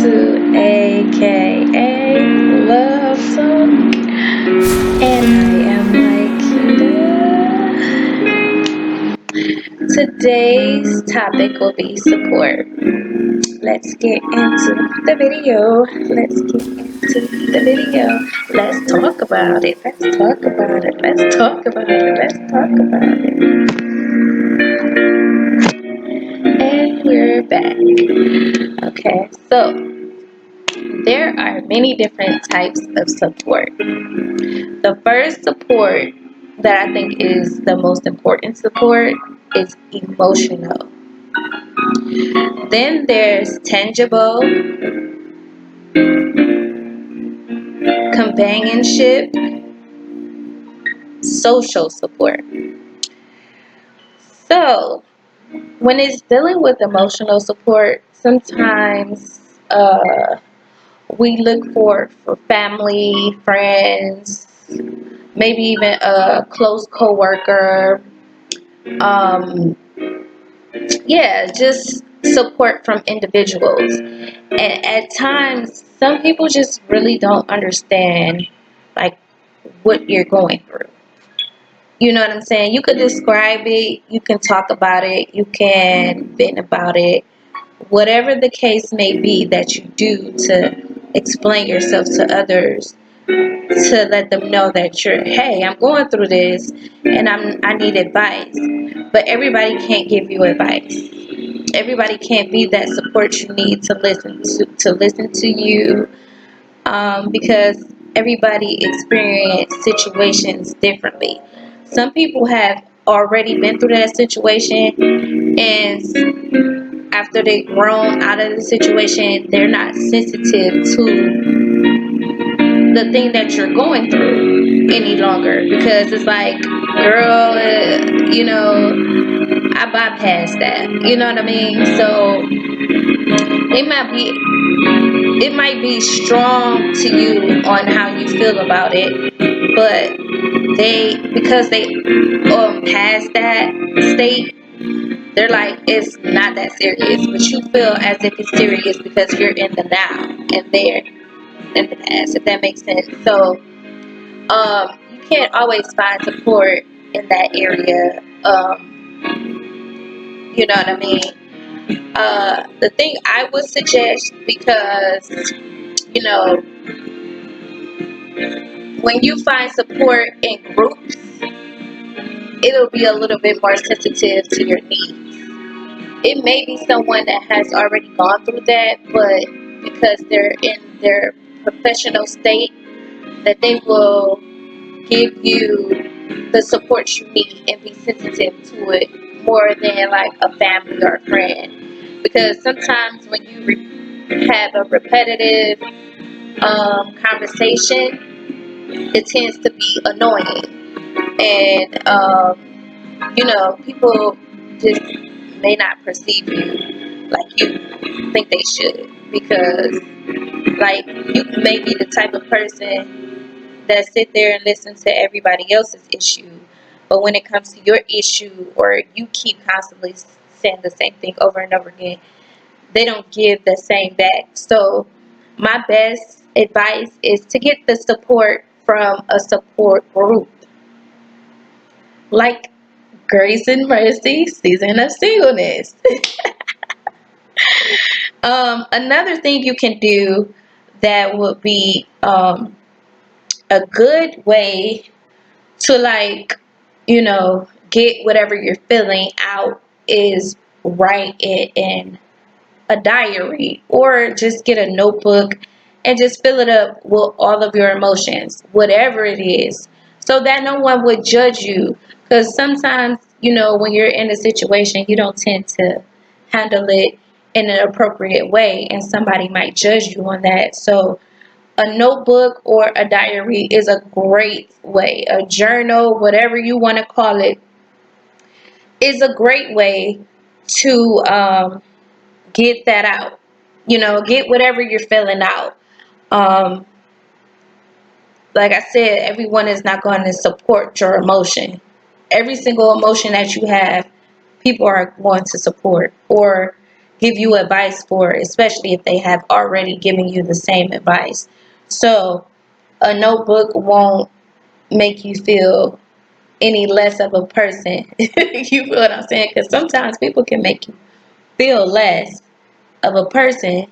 to AKA Love Talk, and I am Nikita. Today's topic will be support. Let's get into the video. Let's talk about it. And we're back. Okay, so there are many different types of support. The first support that I think is the most important support is emotional. Then there's tangible, companionship, social support. So, when it's dealing with emotional support, sometimes we look for family, friends, maybe even a close coworker. Just support from individuals. And at times, some people just really don't understand like what you're going through. You know what I'm saying? You could describe it, you can talk about it, you can vent about it, whatever the case may be that you do to explain yourself to others, to let them know that hey, I'm going through this and I need advice. But everybody can't give you advice. Everybody can't be that support you need to listen to you, because everybody experience situations differently. Some people have already been through that situation, and after they've grown out of the situation, they're not sensitive to the thing that you're going through any longer, because it's like, girl, I bypassed that. You know what I mean? So it might be strong to you on how you feel about it, but because they past that state, they're like, it's not that serious, but you feel as if it's serious because you're in the now and they're in the past, if that makes sense. So you can't always find support in that area. You know what I mean? The thing I would suggest, because when you find support in groups, it'll be a little bit more sensitive to your needs. It may be someone that has already gone through that, but because they're in their professional state, that they will give you the support you need and be sensitive to it more than like a family or a friend. Because sometimes when you have a repetitive conversation, it tends to be annoying, and people just may not perceive you like you think they should, because like you may be the type of person that sit there and listen to everybody else's issue, but when it comes to your issue, or you keep constantly saying the same thing over and over again, they don't give the same back. So my best advice is to get the support from a support group, like Grace and Mercy Season of Singleness. Another thing you can do that would be a good way to, like, get whatever you're feeling out is write it in a diary, or just get a notebook and just fill it up with all of your emotions, whatever it is, so that no one would judge you. Because sometimes, when you're in a situation, you don't tend to handle it in an appropriate way, and somebody might judge you on that. So a notebook or a diary is a great way. A journal, whatever you want to call it, is a great way to get that out. Get whatever you're feeling out. Um, like I said, everyone is not going to support your emotion. Every single emotion that you have, people are going to support. Or give you advice for, especially if they have already given you the same advice. So a notebook won't make you feel any less of a person. You feel what I'm saying? Because sometimes people can make you feel less of a person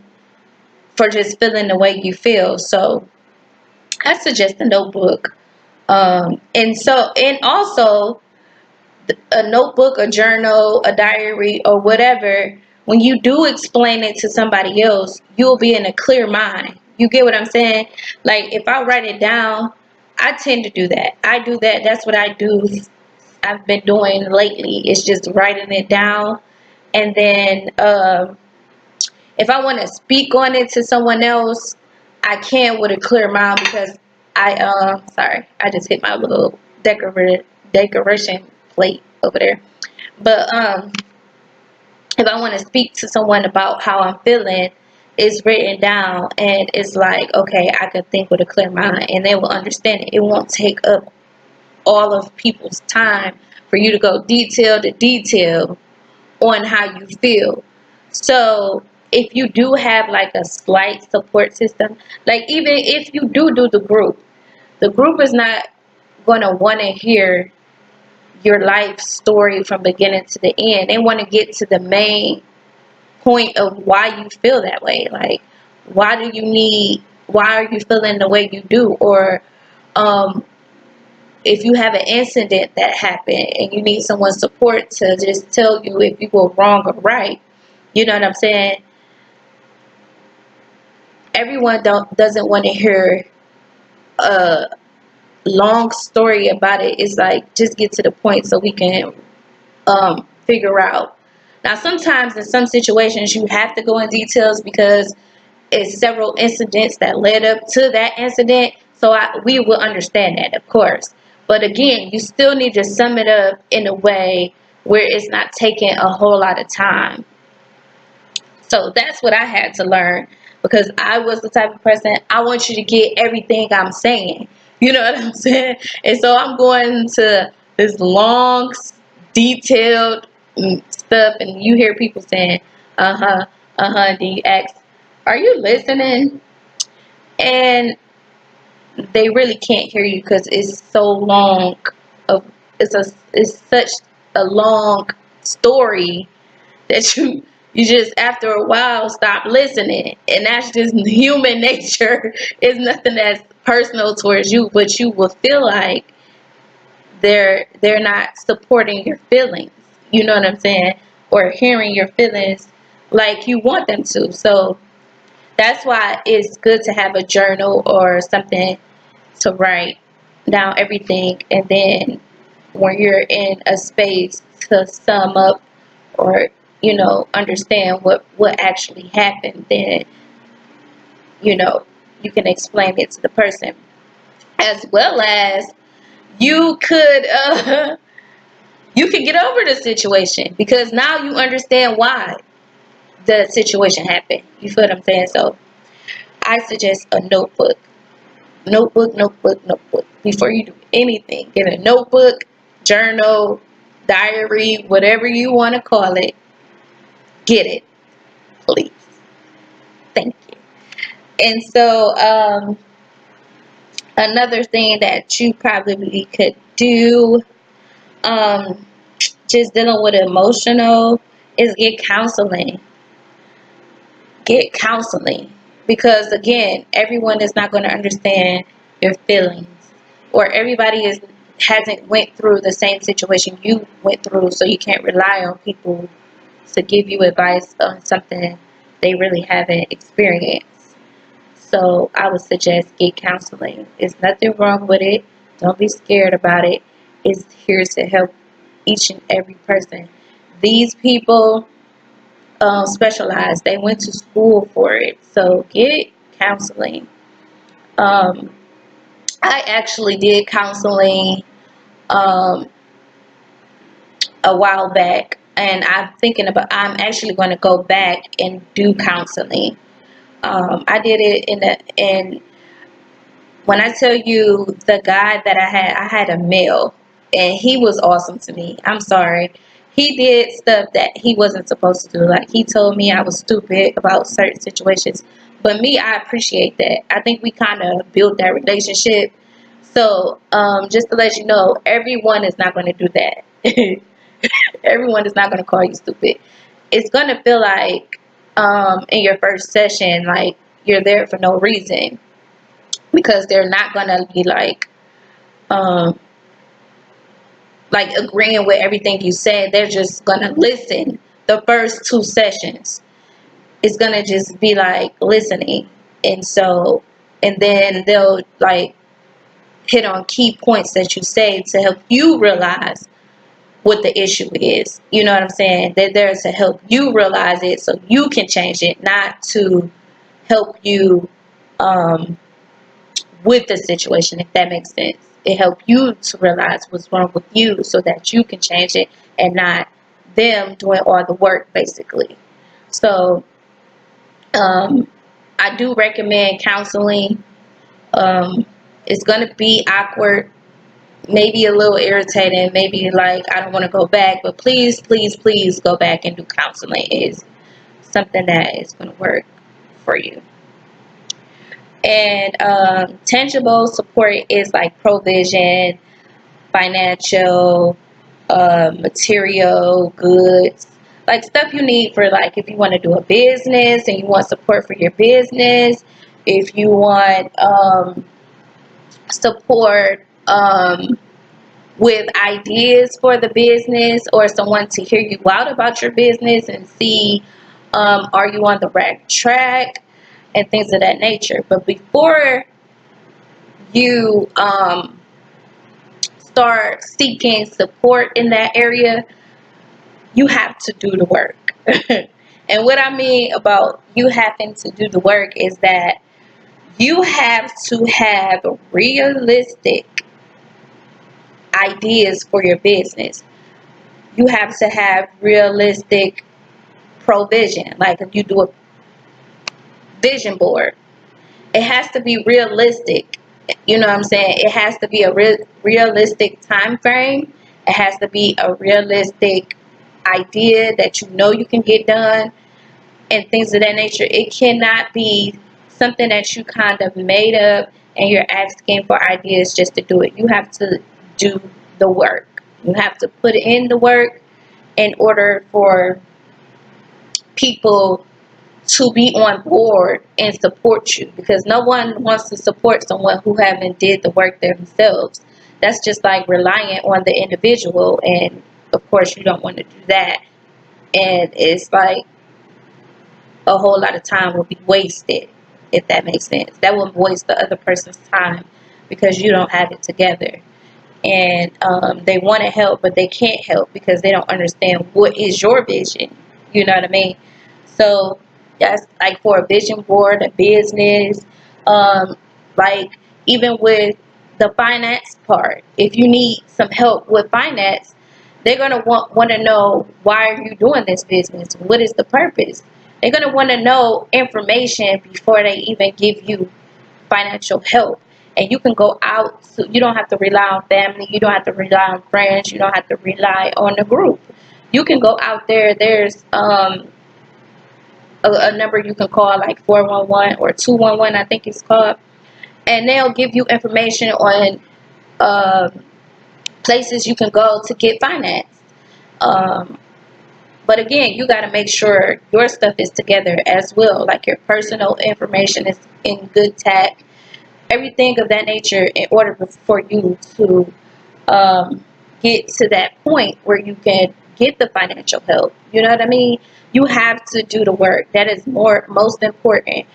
for just feeling the way you feel. So I suggest a notebook. And also a notebook, a journal, a diary, or whatever, when you do explain it to somebody else, you'll be in a clear mind. You get what I'm saying? Like if I write it down, I tend to do that. I do that. That's what I do. I've been doing lately. It's just writing it down, and then if I want to speak on it to someone else, I can with a clear mind because sorry, I just hit my little decoration plate over there. But if I want to speak to someone about how I'm feeling, it's written down and it's like, okay, I can think with a clear mind and they will understand it. It won't take up all of people's time for you to go detail to detail on how you feel. So if you do have like a slight support system, like even if you do the group is not going to want to hear your life story from beginning to the end. They want to get to the main point of why you feel that way. Like, why are you feeling the way you do? Or um, if you have an incident that happened and you need someone's support to just tell you if you go wrong or right, you know what I'm saying? Everyone doesn't want to hear a long story about it. It's like just get to the point so we can figure out. Now, sometimes in some situations you have to go in details because it's several incidents that led up to that incident. So we will understand that, of course. But again, you still need to sum it up in a way where it's not taking a whole lot of time. So that's what I had to learn because I was the type of person, I want you to get everything I'm saying. You know what I'm saying? And so I'm going to this long, detailed stuff, and you hear people saying, uh huh, uh huh. Then you ask, are you listening? And they really can't hear you because it's so long. Of it's such a long story that you just after a while stop listening, and that's just human nature. It's nothing that's personal towards you, but you will feel like they're not supporting your feelings, you know what I'm saying, or hearing your feelings like you want them to. So that's why it's good to have a journal or something to write down everything, and then when you're in a space to sum up or understand what actually happened, then you know you can explain it to the person, as well as you could you can get over the situation because now you understand why the situation happened. You feel what I'm saying? So I suggest a notebook. Notebook. Before you do anything, get a notebook, journal, diary, whatever you want to call it. Get it, please. Thank you. And so, another thing that you probably could do, um, just dealing with emotional, is get counseling. Get counseling because again, everyone is not going to understand your feelings, or everybody hasn't went through the same situation you went through, so you can't rely on people to give you advice on something they really haven't experienced. So I would suggest get counseling. There's nothing wrong with it. Don't be scared about it. It's here to help each and every person. These people specialize. They went to school for it. So get counseling. Um, I actually did counseling um, a while back, and I'm actually going to go back and do counseling. I did it in when I tell you the guy that I had a male, and he was awesome to me. I'm sorry. he did stuff that he wasn't supposed to do. Like, he told me I was stupid about certain situations. But me, I appreciate that. I think we kind of built that relationship. So, just to let you know, everyone is not going to do that. Everyone is not going to call you stupid. It's going to feel like, in your first session, like you're there for no reason, because they're not going to be um, like agreeing with everything you said. They're just going to listen. The first two sessions, it's going to just be like listening. And so, and then they'll like hit on key points that you say to help you realize what the issue is. You know what I'm saying? They're there to help you realize it so you can change it, not to help you um, with the situation, if that makes sense. It helps you to realize what's wrong with you so that you can change it, and not them doing all the work, basically. So, I do recommend counseling. Um, it's going to be awkward, maybe a little irritating, maybe like I don't want to go back, but please, please, please go back and do counseling. It's something that is going to work for you. And tangible support is like provision, financial, material, goods, like stuff you need for, like, if you want to do a business and you want support for your business, if you want support with ideas for the business, or someone to hear you out about your business and see, are you on the right track, and things of that nature. But before you start seeking support in that area, you have to do the work. And what I mean about you having to do the work is that you have to have realistic ideas for your business. You have to have realistic provision. Like, if you do a vision board, it has to be realistic. You know what I'm saying? It has to be a realistic time frame. It has to be a realistic idea that you know you can get done, and things of that nature. It cannot be something that you kind of made up and you're asking for ideas just to do it. You have to do the work. You have to put in the work in order for people to be on board and support you, because no one wants to support someone who haven't did the work themselves. That's just like relying on the individual, and of course you don't want to do that. And it's like a whole lot of time will be wasted, if that makes sense. That will waste the other person's time because you don't have it together. And they want to help, but they can't help because they don't understand what is your vision. You know what I mean? So that's like for a vision board, a business, um, like even with the finance part. If you need some help with finance, they're gonna want to know, why are you doing this business? What is the purpose? They're gonna want to know information before they even give you financial help. And you can go out, so you don't have to rely on family, you don't have to rely on friends, you don't have to rely on the group. You can go out there. There's a number you can call, like 411 or 211, I think it's called, and they'll give you information on um, places you can go to get finance. um, but again, you got to make sure your stuff is together as well, like your personal information is in good tact, everything of that nature, in order for you to get to that point where you can get the financial help. You know what I mean? You have to do the work. That is most important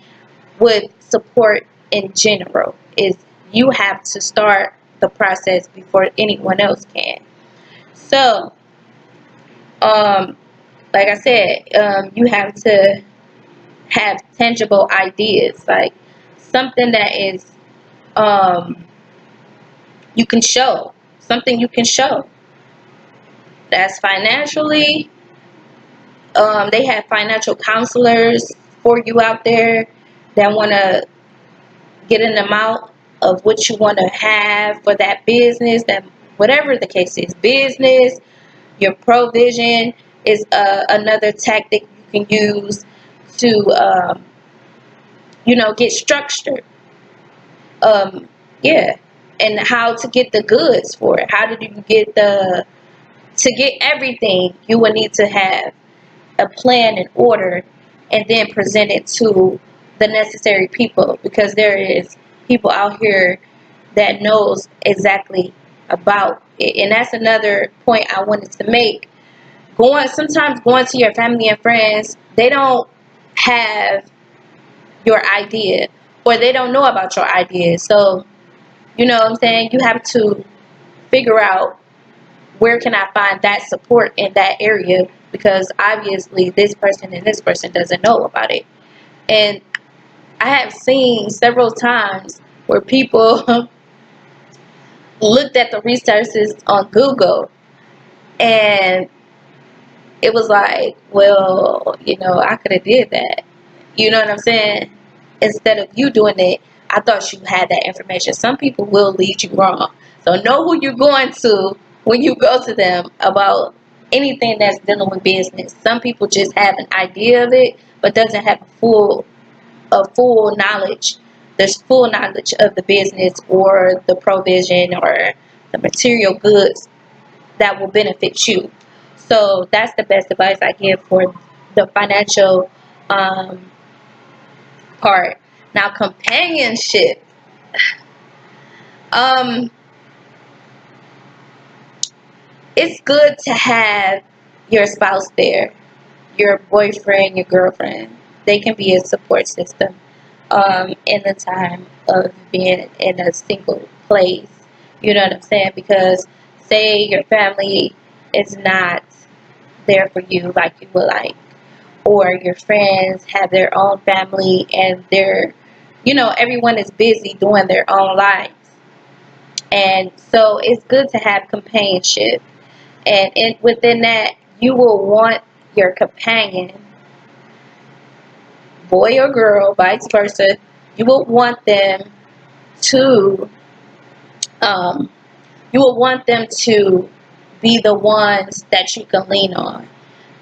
with support in general. Is you have to start the process before anyone else can. So, um, like I said, you have to have tangible ideas, like something that is um, you can show, something you can show. That's financially. They have financial counselors for you out there that want to get an amount of what you want to have for that business, that whatever the case is, business, Your provision is another tactic you can use to, get structured. Um, yeah, and how to get the goods for it. How did you get to get everything? You will need to have a plan in order, and then present it to the necessary people, because there is people out here that knows exactly about it. And that's another point I wanted to make. Sometimes going to your family and friends, they don't have your idea, or they don't know about your idea. So, you know what I'm saying? You have to figure out, where can I find that support in that area, because obviously this person and this person doesn't know about it. And I have seen several times where people looked at the resources on Google, and it was like, well, I could have did that. You know what I'm saying? Instead of you doing it, I thought you had that information. Some people will lead you wrong. So know who you're going to when you go to them about anything that's dealing with business. Some people just have an idea of it, but doesn't have a full knowledge, the full knowledge of the business, or the provision, or the material goods that will benefit you. So that's the best advice I give for the financial um, part. Now, companionship. Um, it's good to have your spouse there, your boyfriend, your girlfriend. They can be a support system in the time of being in a single place. You know what I'm saying? Because say your family is not there for you like you would like, or your friends have their own family, and everyone is busy doing their own lives. And so it's good to have companionship. And within that, you will want your companion, boy or girl, vice versa, you will want them to, um, be the ones that you can lean on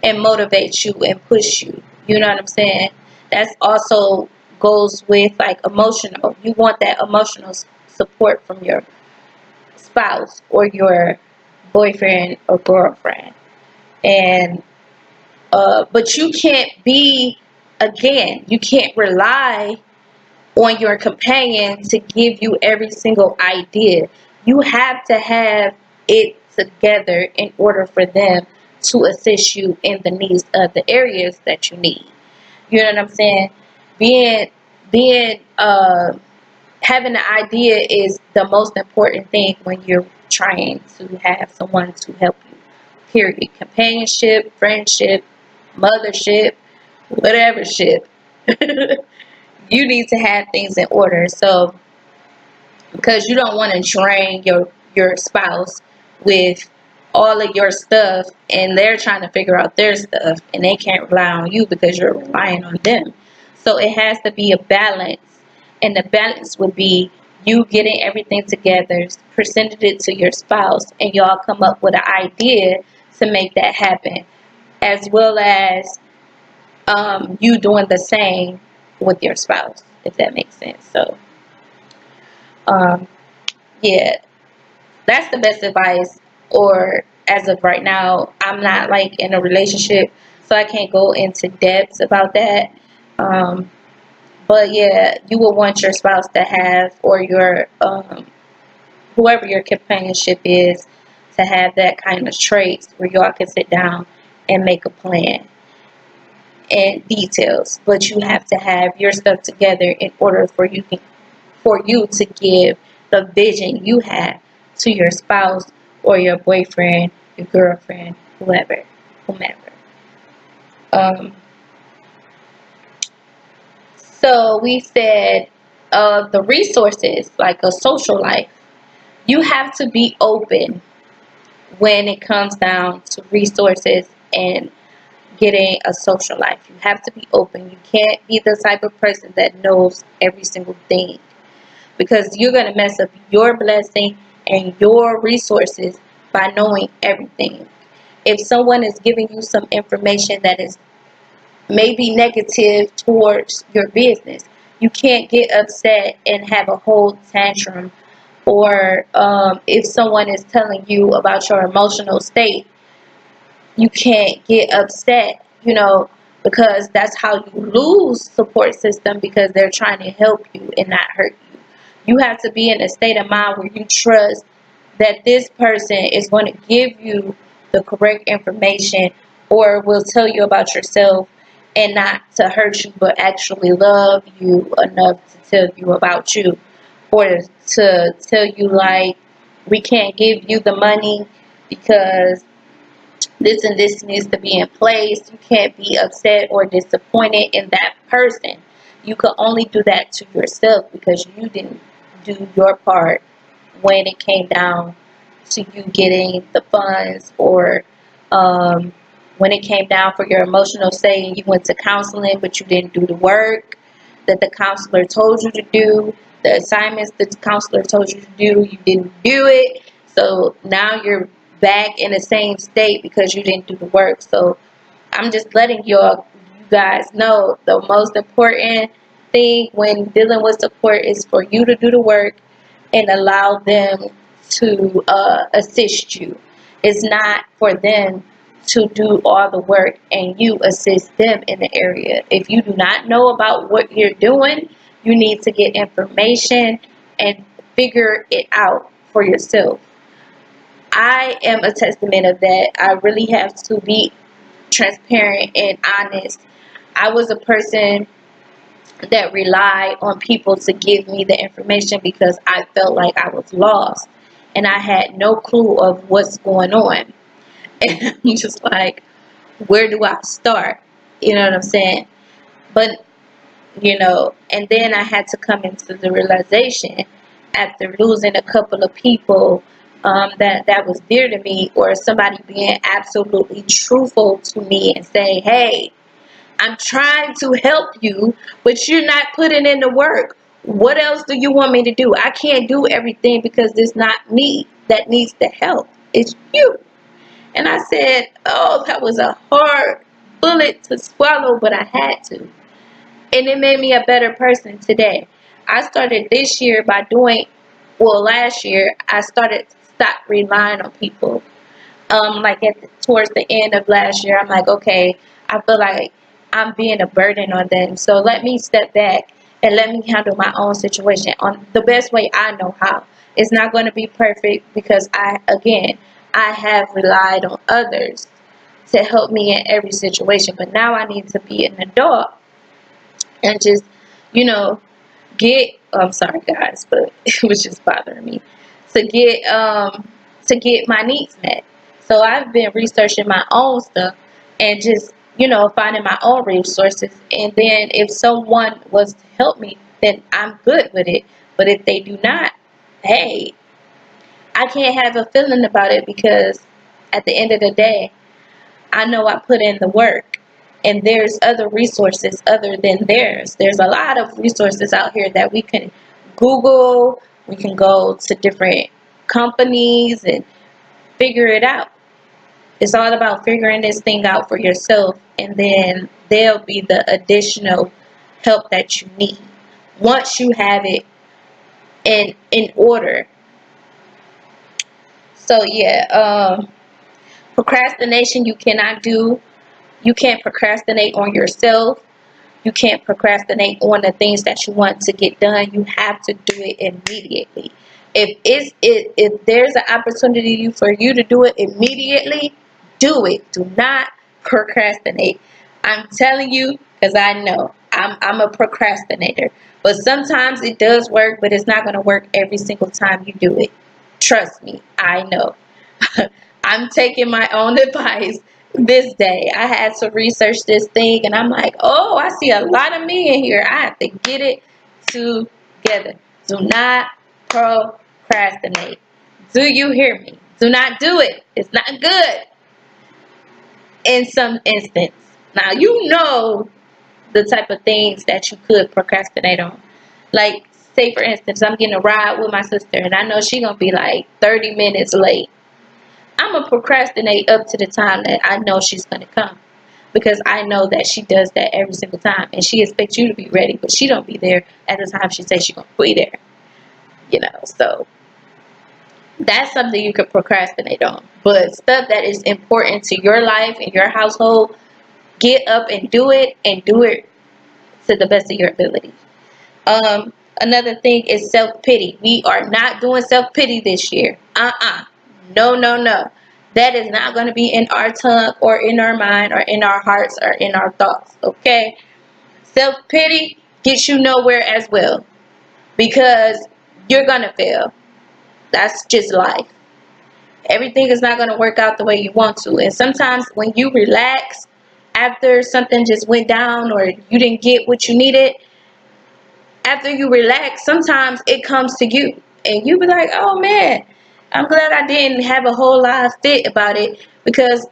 and motivate you and push you. You know what I'm saying? That's also goes with like emotional. You want that emotional support from your spouse or your boyfriend or girlfriend. And but you can't rely on your companion to give you every single idea. You have to have it together in order for them to assist you in the needs of the areas that you need. You know what I'm saying? Being having an idea is the most important thing when you're trying to have someone to help you. Period. Companionship, friendship, mothership, whatever ship. You need to have things in order. So, because you don't want to drain your spouse with all of your stuff, and they're trying to figure out their stuff, and they can't rely on you because you're relying on them. So it has to be a balance, and the balance would be you getting everything together, presented it to your spouse, and y'all come up with an idea to make that happen, as well as you doing the same with your spouse, if that makes sense. So um, yeah, that's the best advice. Or as of right now, I'm not like in a relationship, so I can't go into depths about that. Um, but yeah, you will want your spouse to have, or your whoever your companionship is, to have that kind of traits where y'all can sit down and make a plan and details. But you have to have your stuff together in order for you to give the vision you have to your spouse or your boyfriend, your girlfriend, whomever. Um, so we said the resources, like a social life. You have to be open when it comes down to resources and getting a social life. You have to be open. You can't be the type of person that knows every single thing, because you're going to mess up your blessing and your resources by knowing everything. If someone is giving you some information that is maybe negative towards your business, you can't get upset and have a whole tantrum. Or if someone is telling you about your emotional state, you can't get upset, because that's how you lose support system, because they're trying to help you and not hurt you. You have to be in a state of mind where you trust that this person is going to give you the correct information, or will tell you about yourself, and not to hurt you, but actually love you enough to tell you about you, or to tell you like, we can't give you the money because this and this needs to be in place. You can't be upset or disappointed in that person. You could only do that to yourself, because you didn't do your part when it came down to you getting the funds, or um, when it came down for your emotional state and you went to counseling but you didn't do the work that the counselor told you to do, the assignments that the counselor told you to do, you didn't do it. So now you're back in the same state because you didn't do the work. So I'm just letting you guys know, the most important thing when dealing with support is for you to do the work and allow them to assist you. It's not for them to do all the work and you assist them in the area. If you do not know about what you're doing, you need to get information and figure it out for yourself. I am a testament of that. I really have to be transparent and honest. I was a person that relied on people to give me the information because I felt like I was lost and I had no clue of what's going on. And I'm just like, where do I start? You know what I'm saying? But, and then I had to come into the realization after losing a couple of people that was dear to me, or somebody being absolutely truthful to me and say, hey, I'm trying to help you, but you're not putting in the work. What else do you want me to do? I can't do everything because it's not me that needs the help. It's you. And I said, oh, that was a hard bullet to swallow, but I had to. And it made me a better person today. I started this year by last year, I started to stop relying on people. Like towards the end of last year, I'm like, okay, I feel like I'm being a burden on them. So let me step back and let me handle my own situation on the best way I know how. It's not going to be perfect because I have relied on others to help me in every situation. But now I need to be an adult and just, you know, I'm sorry guys, but it was just bothering me to get my needs met. So I've been researching my own stuff and just, finding my own resources, and then if someone was to help me, then I'm good with it. But if they do not, hey, I can't have a feeling about it, because at the end of the day, I know I put in the work, and there's other resources other than theirs. There's a lot of resources out here that we can Google. We can go to different companies and figure it out. It's all about figuring this thing out for yourself, and then there'll be the additional help that you need once you have it in order. So yeah, procrastination you cannot do. You can't procrastinate on yourself. You can't procrastinate on the things that you want to get done. You have to do it immediately. If there's an opportunity for you to do it immediately, do it. Do not procrastinate. I'm telling you, because I know I'm a procrastinator. But sometimes it does work, but it's not going to work every single time you do it. Trust me, I know. I'm taking my own advice this day. I had to research this thing, and I'm like, oh, I see a lot of me in here. I have to get it together. Do not procrastinate. Do you hear me? Do not do it. It's not good in some instance. Now, the type of things that you could procrastinate on. Like, say, for instance, I'm getting a ride with my sister, and I know she's going to be like 30 minutes late. I'm going to procrastinate up to the time that I know she's going to come. Because I know that she does that every single time. And she expects you to be ready. But she don't be there at the time she says she's going to be there. You know, so that's something you could procrastinate on. But stuff that is important to your life and your household, get up and do it. And do it to the best of your ability. Another thing is self-pity. We are not doing self-pity this year. No, no, no. That is not going to be in our tongue or in our mind or in our hearts or in our thoughts. Okay? Self-pity gets you nowhere as well. Because you're going to fail. That's just life. Everything is not going to work out the way you want to. And sometimes when you relax after something just went down or you didn't get what you needed, after you relax, sometimes it comes to you. And you be like, oh man, I'm glad I didn't have a whole lot of fit about it, because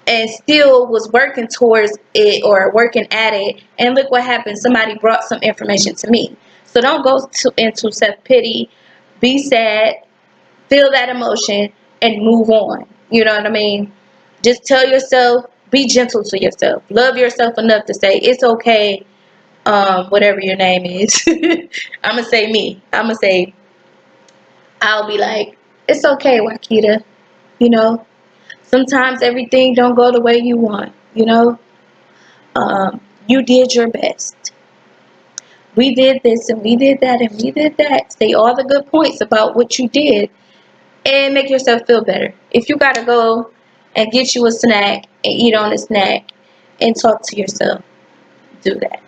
and still was working towards it or working at it. And look what happened. Somebody brought some information to me. So don't go into self-pity. Be sad. Feel that emotion and move on. You know what I mean? Just tell yourself, be gentle to yourself. Love yourself enough to say, it's okay, whatever your name is. I'm going to say me. I'm going to say, I'll be like, it's okay, Wakita. You know, sometimes everything don't go the way you want. You know, you did your best. We did this and we did that and we did that. Say all the good points about what you did and make yourself feel better. If you got to go and get you a snack and eat on a snack and talk to yourself, do that.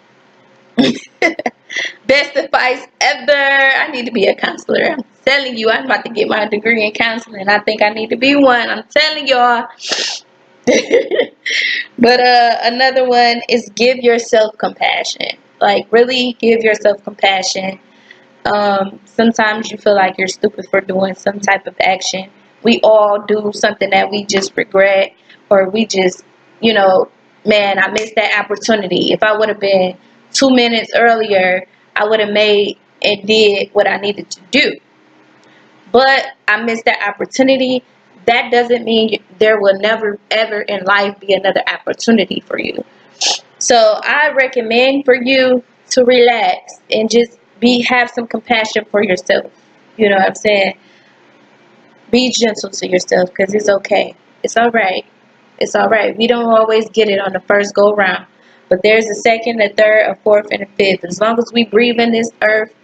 Best advice ever. I need to be a counselor. I'm telling you, I'm about to get my degree in counseling. I think I need to be one. I'm telling y'all. But another one is give yourself compassion. Like, really give yourself compassion. Sometimes you feel like you're stupid for doing some type of action. We all do something that we just regret, or we just, you know, man, I missed that opportunity. If I would have been 2 minutes earlier, I would have made and did what I needed to do. But I missed that opportunity. That doesn't mean there will never, ever in life be another opportunity for you. So I recommend for you to relax and just have some compassion for yourself. You know what I'm saying? Be gentle to yourself, because it's okay. It's all right. It's all right. We don't always get it on the first go round, but there's a second, a third, a fourth, and a fifth. As long as we breathe in this earth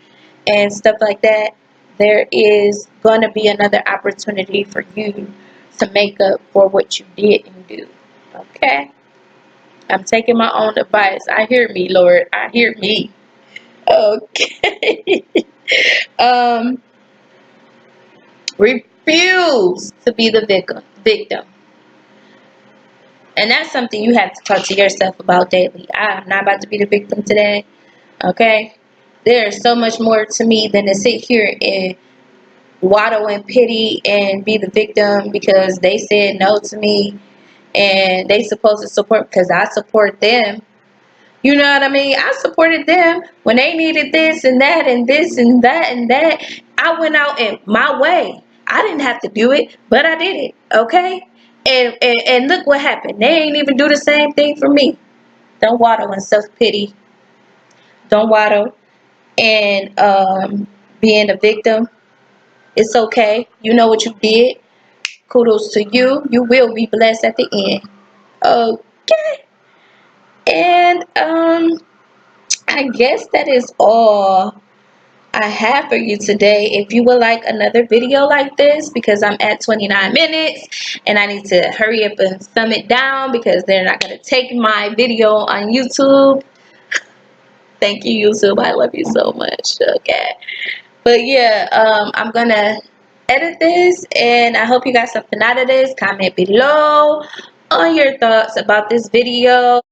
and stuff like that, there is going to be another opportunity for you to make up for what you didn't do. Okay? I'm taking my own advice. I hear me, Lord. I hear me. Okay. um, refuse to be the victim. And that's something you have to talk to yourself about daily. I'm not about to be the victim today. Okay? There's so much more to me than to sit here and waddle in pity and be the victim because they said no to me and they supposed to support because I support them. You know what I mean? I supported them when they needed this and that and this and that and that. I went out in my way. I didn't have to do it, but I did it. Okay? And look what happened. They ain't even do the same thing for me. Don't waddle in self-pity. Don't waddle and being a victim. It's okay. You know what you did. Kudos to you. You will be blessed at the end. Okay. And I guess that is all I have for you today. If you would like another video like this, because I'm at 29 minutes and I need to hurry up and sum it down because they're not going to take my video on YouTube. Thank you, YouTube. I love you so much. Okay. But yeah, I'm going to edit this and I hope you got something out of this. Comment below on your thoughts about this video.